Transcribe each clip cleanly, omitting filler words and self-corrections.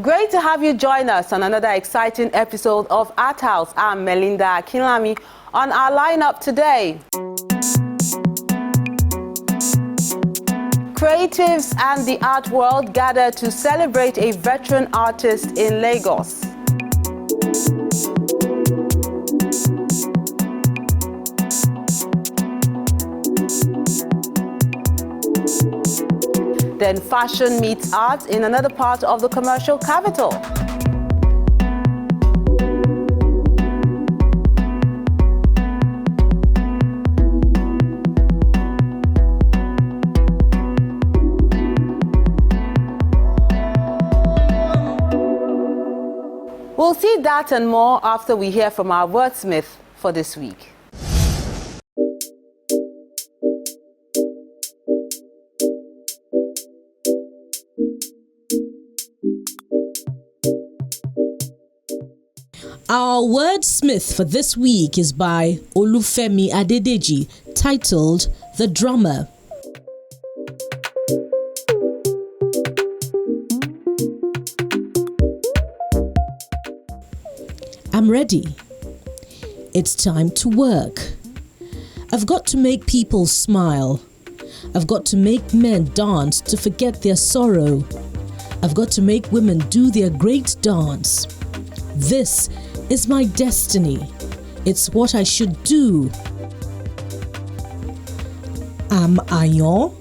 Great to have you join us on another exciting episode of Arthouse. I'm Melinda Akinlami. On our lineup today, creatives and the art world gather to celebrate a veteran artist in Lagos. Then fashion meets art in another part of the commercial capital. We'll see that and more after we hear from our wordsmith for this week. Our wordsmith for this week is by Olufemi Adedeji, titled The Drummer. I'm ready. It's time to work. I've got to make people smile. I've got to make men dance to forget their sorrow. I've got to make women do their great dance. This is my destiny. It's what I should do. I'm Ayon.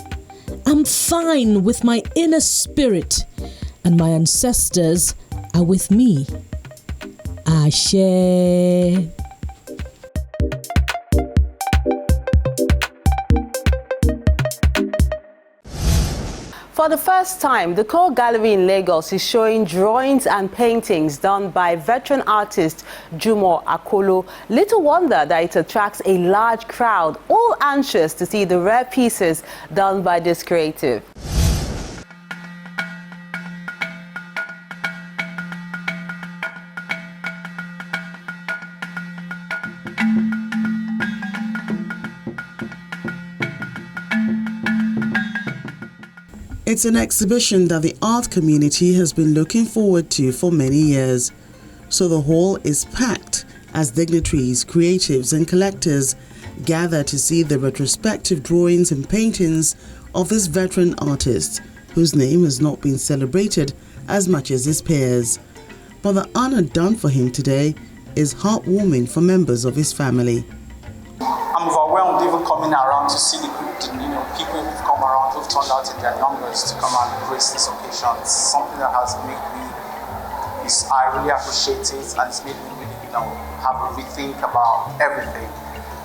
I'm fine with my inner spirit, and my ancestors are with me. Ashe. For the first time, the Core Gallery in Lagos is showing drawings and paintings done by veteran artist Jimo Akolo. Little wonder that it attracts a large crowd, all anxious to see the rare pieces done by this creative. It's an exhibition that the art community has been looking forward to for many years. So the hall is packed as dignitaries, creatives and collectors gather to see the retrospective drawings and paintings of this veteran artist, whose name has not been celebrated as much as his peers. But the honor done for him today is heartwarming for members of his family. I'm overwhelmed even coming around to see the people who've come around, who've turned out in their numbers to come and grace this occasion. It's something that has made me, I really appreciate it, and it's made me really, have a rethink about everything.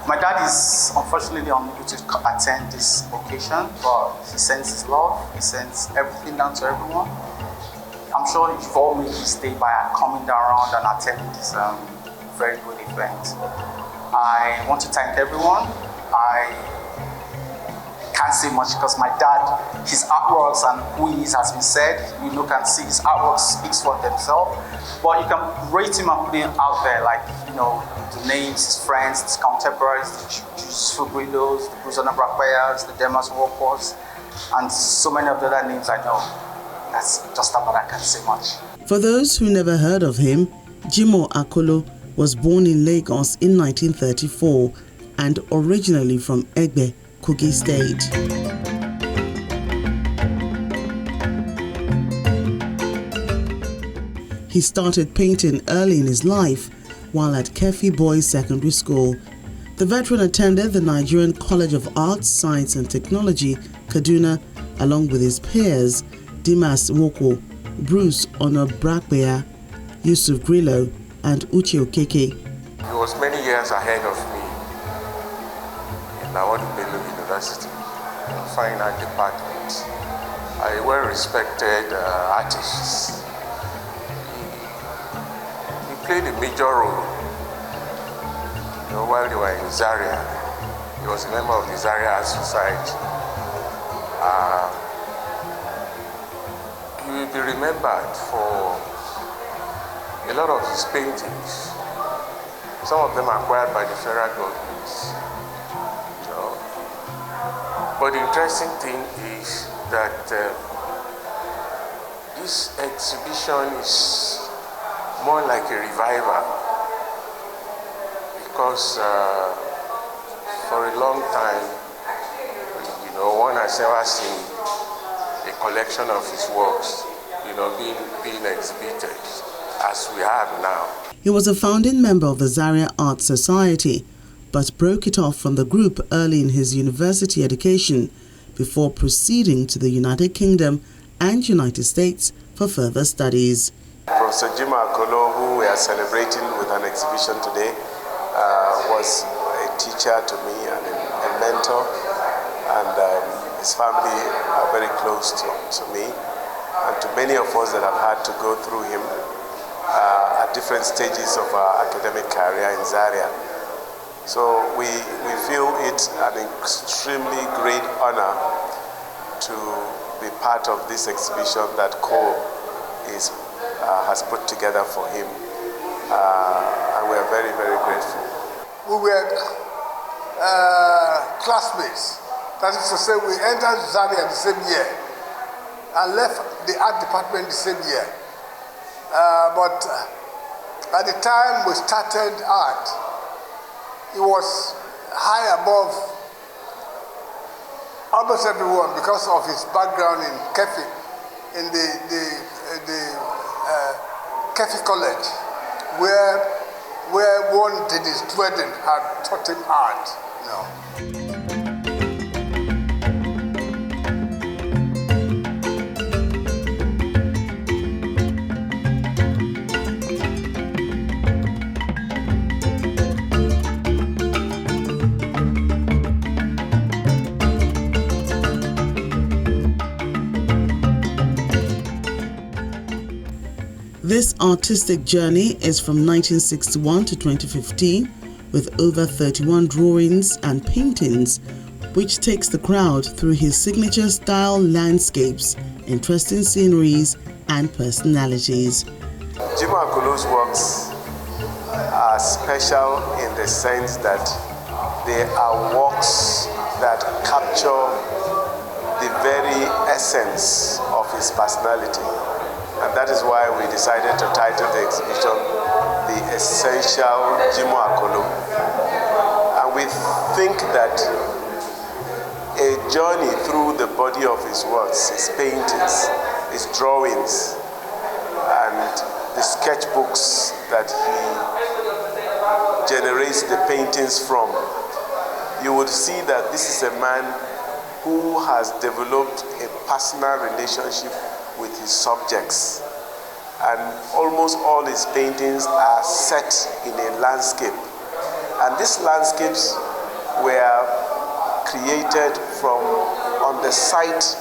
My dad is unfortunately unable to attend this occasion, but he sends his love, he sends everything down to everyone. I'm sure you've all made his day by coming down around and attending this very good event. I want to thank everyone. I can't say much because my dad, his artworks and who he is has been said. You can see his artwork speaks for themselves. But you can rate him and put him out there, like, the names, his friends, his contemporaries, the Juice Fugrilos, the Bruce Anabraquayas, the Demas Walkers, and so many of the other names I know. That's just about I can say much. For those who never heard of him, Jimo Akolo was born in Lagos in 1934 and originally from Egbe, Kogi State. He started painting early in his life while at Kefi Boys Secondary School. The veteran attended the Nigerian College of Arts, Science and Technology, Kaduna, along with his peers, Dimas Nwoko, Bruce Onabrakwea, Yusuf Grillo, and Uche Okeke. He was many years ahead of me in Ahmadu Bello University, Fine Art Department. A well-respected artist. He played a major role. While they were in Zaria, he was a member of the Zaria Art Society. He will be remembered for a lot of his paintings. Some of them are acquired by the federal government. But the interesting thing is that This exhibition is more like a revival because for a long time, one has never seen a collection of his works, being exhibited as we have now. He was a founding member of the Zaria Art Society, but broke it off from the group early in his university education before proceeding to the United Kingdom and United States for further studies. Professor Jimo Akolo, who we are celebrating with an exhibition today, was a teacher to me and a mentor, and his family are very close to me and to many of us that have had to go through him at different stages of our academic career in Zaria. So we feel it an extremely great honor to be part of this exhibition that Cole has put together for him, and we are very, very grateful. We were classmates. That is to say, we entered Zaria the same year and left the art department the same year. But at the time we started art, he was high above almost everyone because of his background in Kefi, in the Kefi College, where one did his wedding had taught him art. This artistic journey is from 1961 to 2015 with over 31 drawings and paintings, which takes the crowd through his signature style landscapes, interesting sceneries and personalities. Jimo Akolo's works are special in the sense that they are works that capture the very essence of his personality. And that is why we decided to title the exhibition The Essential Jimo Akolo. And we think that a journey through the body of his works, his paintings, his drawings, and the sketchbooks that he generates the paintings from, you would see that this is a man who has developed a personal relationship with his subjects, and almost all his paintings are set in a landscape, and these landscapes were created from on-the-site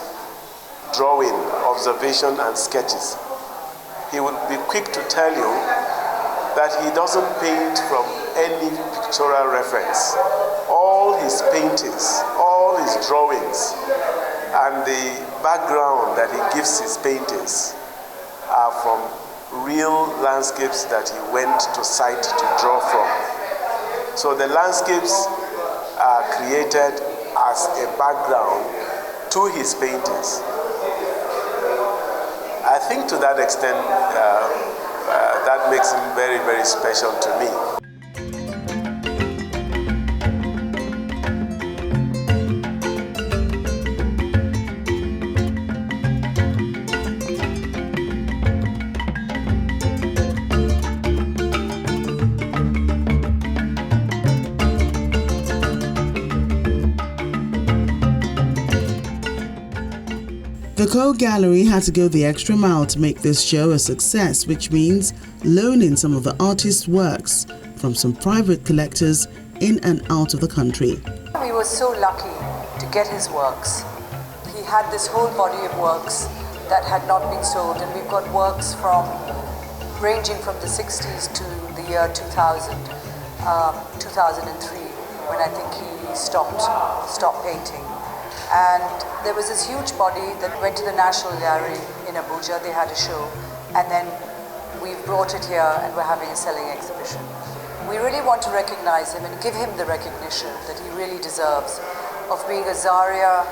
drawing, observation and sketches. He would be quick to tell you that he doesn't paint from any pictorial reference. All his paintings, all his drawings, and the background that he gives his paintings are from real landscapes that he went to site to draw from. So the landscapes are created as a background to his paintings. I think to that extent, that makes him very, very special to me. The Cole Gallery had to go the extra mile to make this show a success, which means loaning some of the artist's works from some private collectors in and out of the country. We were so lucky to get his works. He had this whole body of works that had not been sold, and we've got works ranging from the 60s to the year 2000, 2003, when I think he stopped painting. And there was this huge body that went to the National Gallery in Abuja. They had a show, and then we brought it here and we're having a selling exhibition. We really want to recognize him and give him the recognition that he really deserves of being a Zaria,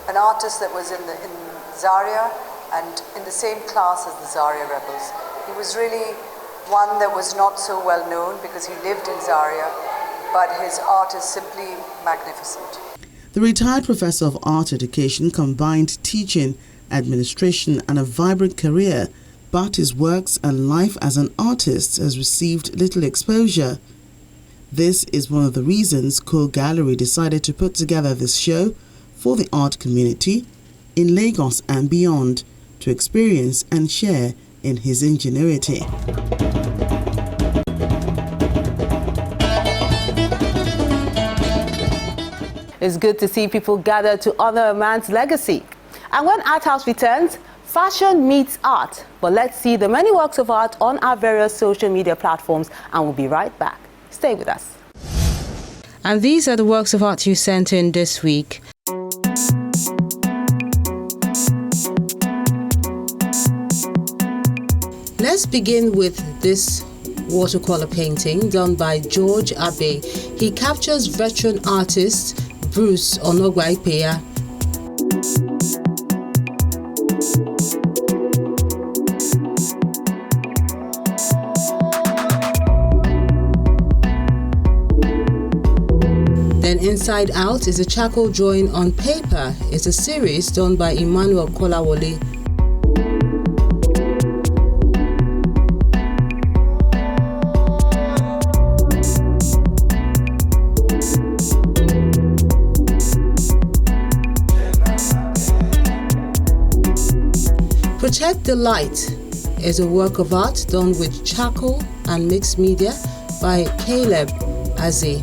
an artist that was in Zaria and in the same class as the Zaria rebels. He was really one that was not so well known because he lived in Zaria, but his art is simply magnificent. The retired professor of art education combined teaching, administration and a vibrant career, but his works and life as an artist has received little exposure. This is one of the reasons Co Gallery decided to put together this show for the art community in Lagos and beyond to experience and share in his ingenuity. It's good to see people gather to honor a man's legacy. And when Arthouse returns, fashion meets art. But let's see the many works of art on our various social media platforms, and we'll be right back. Stay with us. And these are the works of art you sent in this week. Let's begin with this watercolor painting done by George Abe. He captures veteran artist Bruce Onogwaipeya. Then Inside Out is a charcoal drawing on paper. It's a series done by Emmanuel Kolawole. Protect the Light is a work of art done with charcoal and mixed media by Caleb Aze.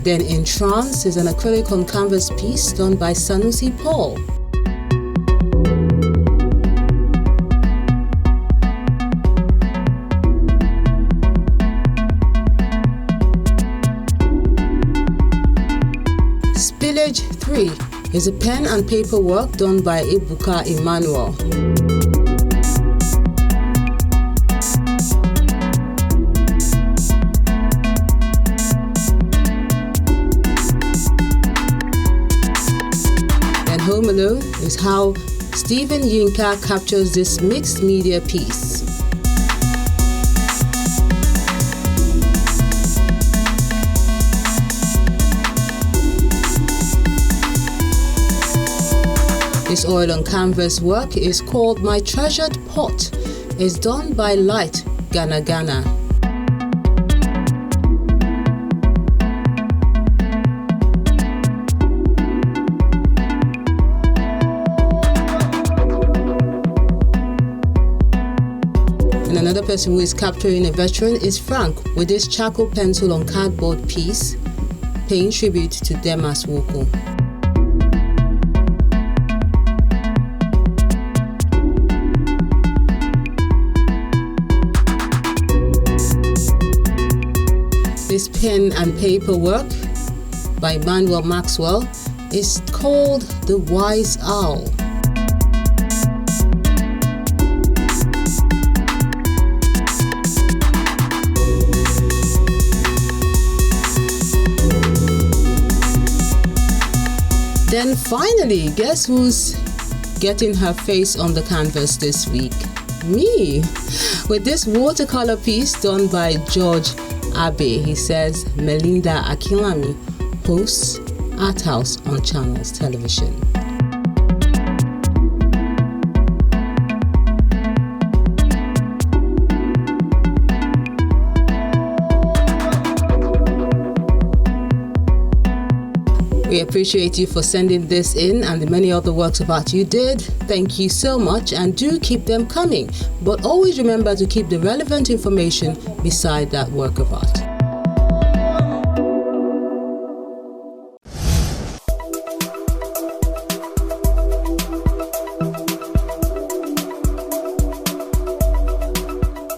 Then In Trance is an acrylic on canvas piece done by Sanusi Paul. Spillage 3 is a pen and paper work done by Ibuka Emmanuel. And Home Alone is how Stephen Yinka captures this mixed media piece. This oil on canvas work is called My Treasured Pot. It's done by Light Ghana Ghana. And another person who is capturing a veteran is Frank with this charcoal pencil on cardboard piece, paying tribute to Demas Woko. This pen and paper work by Manuel Maxwell is called The Wise Owl. Then finally, guess who's getting her face on the canvas this week? Me! With this watercolor piece done by George Abe. He says Melinda Akinlami hosts Arthouse on Channels Television. We appreciate you for sending this in and the many other works of art you did. Thank you so much, and do keep them coming. But always remember to keep the relevant information beside that work of art.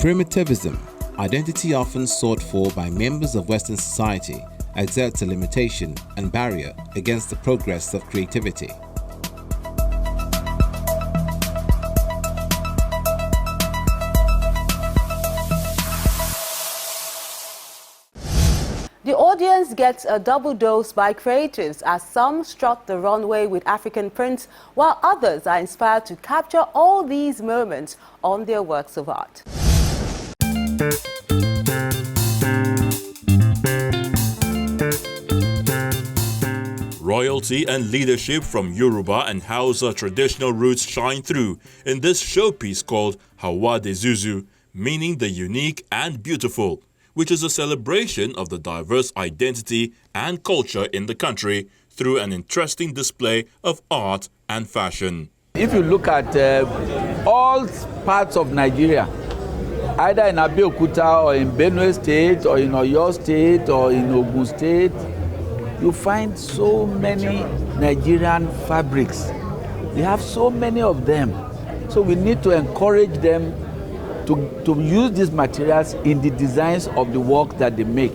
Primitivism, identity often sought for by members of Western society, exerts a limitation and barrier against the progress of creativity. gets a double dose by creatives as some strut the runway with African prints, while others are inspired to capture all these moments on their works of art. Royalty and leadership from Yoruba and Hausa traditional roots shine through in this showpiece called Hawa de Zuzu, meaning the unique and beautiful, which is a celebration of the diverse identity and culture in the country through an interesting display of art and fashion. If you look at all parts of Nigeria, either in Abeokuta or in Benue State or in Oyo State or in Ogun State, you find so many Nigerian fabrics. We have so many of them. So we need to encourage them to use these materials in the designs of the work that they make.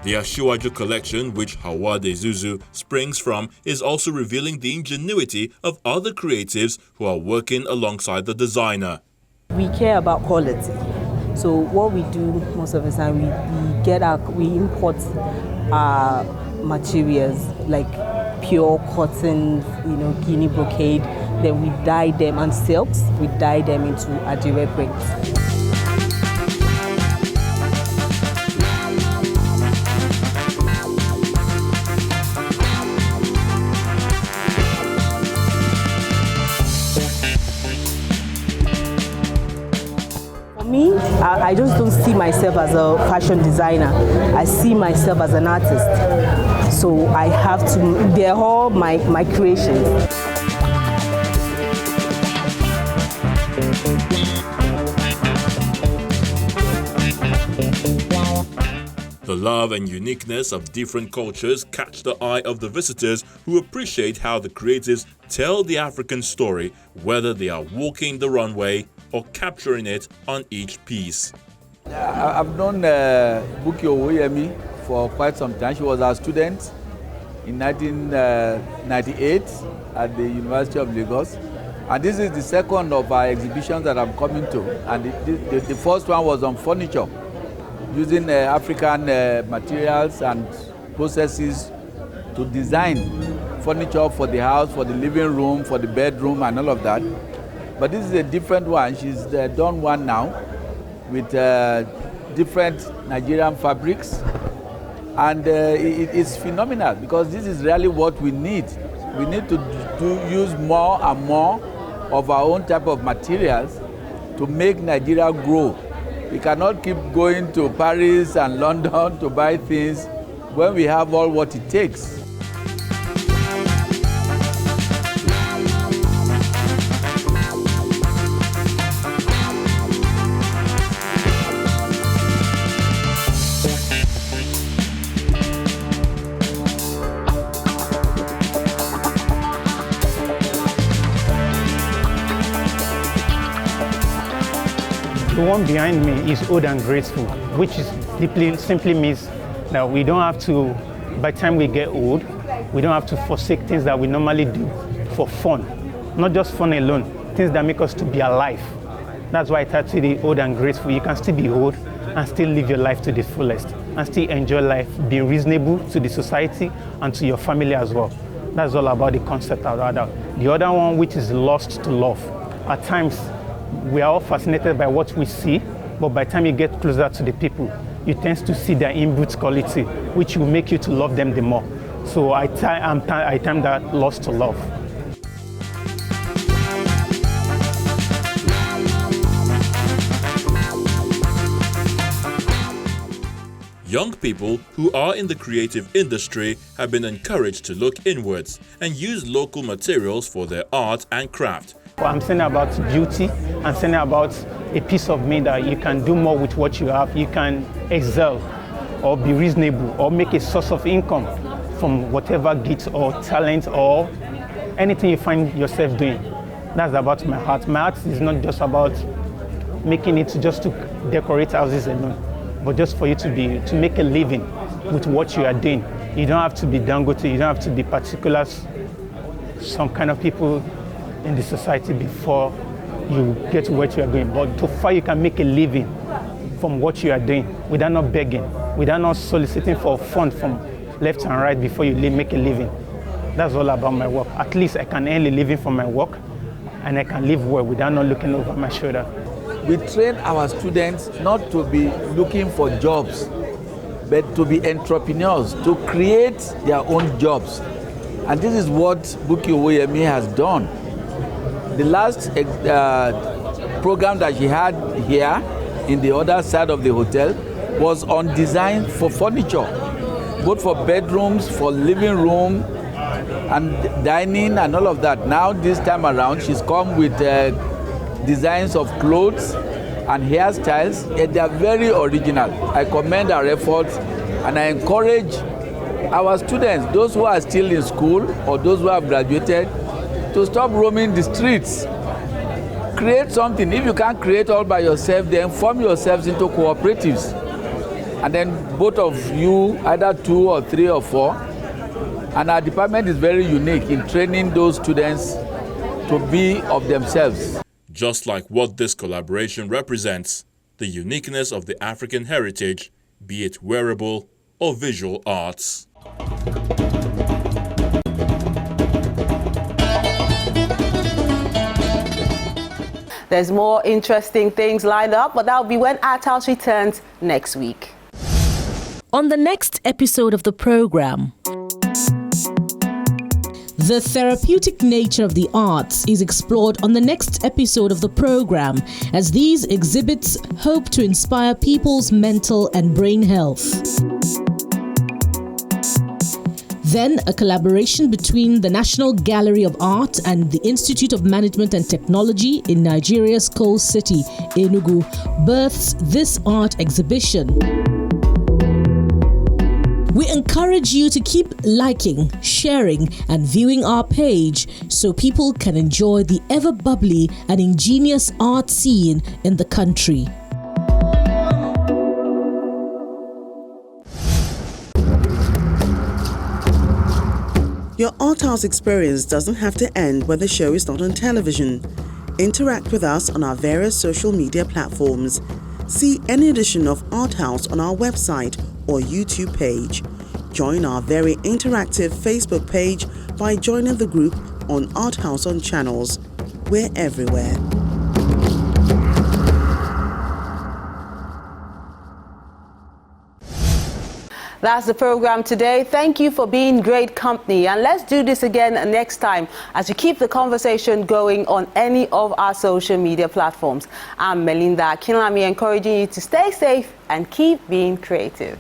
The Asiwaju collection, which Hawa de Zuzu springs from, is also revealing the ingenuity of other creatives who are working alongside the designer. We care about quality. So what we do most of the time, we import our materials like pure cotton, Guinea brocade. Then we dye them, and silks, we dye them into Adire prints. Me, I just don't see myself as a fashion designer. I see myself as an artist. So I have to, they're all my creations. The love and uniqueness of different cultures catch the eye of the visitors who appreciate how the creatives tell the African story, whether they are walking the runway or capturing it on each piece. I've known Buki Owoyemi for quite some time. She was our student in 1998 at the University of Lagos. And this is the second of our exhibitions that I'm coming to. And the first one was on furniture, using African materials and processes to design furniture for the house, for the living room, for the bedroom, and all of that. But this is a different one. She's done one now with different Nigerian fabrics. And it's phenomenal because this is really what we need. We need to use more and more of our own type of materials to make Nigeria grow. We cannot keep going to Paris and London to buy things when we have all what it takes. The one behind me is old and graceful, which is simply means that we don't have to, by the time we get old, we don't have to forsake things that we normally do for fun. Not just fun alone, things that make us to be alive. That's why I try to be old and graceful. You can still be old and still live your life to the fullest and still enjoy life, being reasonable to the society and to your family as well. That's all about the concept of that. The other one, which is lost to love. At times, we are all fascinated by what we see, but by the time you get closer to the people, you tend to see their inbuilt quality, which will make you to love them the more. So I term that lost to love. Young people who are in the creative industry have been encouraged to look inwards and use local materials for their art and craft. I'm saying about beauty. I'm saying about a piece of me that you can do more with what you have. You can excel or be reasonable or make a source of income from whatever gift or talent or anything you find yourself doing. That's about my heart. My heart is not just about making it just to decorate houses alone, but just for you to make a living with what you are doing. You don't have to be Dangote, you don't have to be particular some kind of people in the society before you get to what you are going. But so far you can make a living from what you are doing without not begging, without not soliciting for fund from left and right before you make a living. That's all about my work. At least I can earn a living from my work and I can live well without not looking over my shoulder. We train our students not to be looking for jobs, but to be entrepreneurs, to create their own jobs. And this is what Buki Owóyẹmí has done. The last program that she had here in the other side of the hotel was on design for furniture, both for bedrooms, for living room, and dining and all of that. Now this time around, she's come with designs of clothes and hairstyles. They are very original. I commend our efforts and I encourage our students, those who are still in school or those who have graduated, to stop roaming the streets. Create something. If you can't create all by yourself, then form yourselves into cooperatives. And then both of you, either 2 or 3 or 4. And our department is very unique in training those students to be of themselves. Just like what this collaboration represents, the uniqueness of the African heritage, be it wearable or visual arts. There's more interesting things lined up, but that'll be when Arthouse returns next week. On the next episode of the program, the therapeutic nature of the arts is explored on the next episode of the program, as these exhibits hope to inspire people's mental and brain health. Then, a collaboration between the National Gallery of Art and the Institute of Management and Technology in Nigeria's coast city, Enugu, births this art exhibition. We encourage you to keep liking, sharing, and viewing our page so people can enjoy the ever-bubbly and ingenious art scene in the country. Your Arthouse experience doesn't have to end when the show is not on television. Interact with us on our various social media platforms. See any edition of Arthouse on our website or YouTube page. Join our very interactive Facebook page by joining the group on Arthouse on Channels. We're everywhere. That's the program today. Thank you for being great company, and let's do this again next time as we keep the conversation going on any of our social media platforms. I'm Melinda Akinlami, encouraging you to stay safe and keep being creative.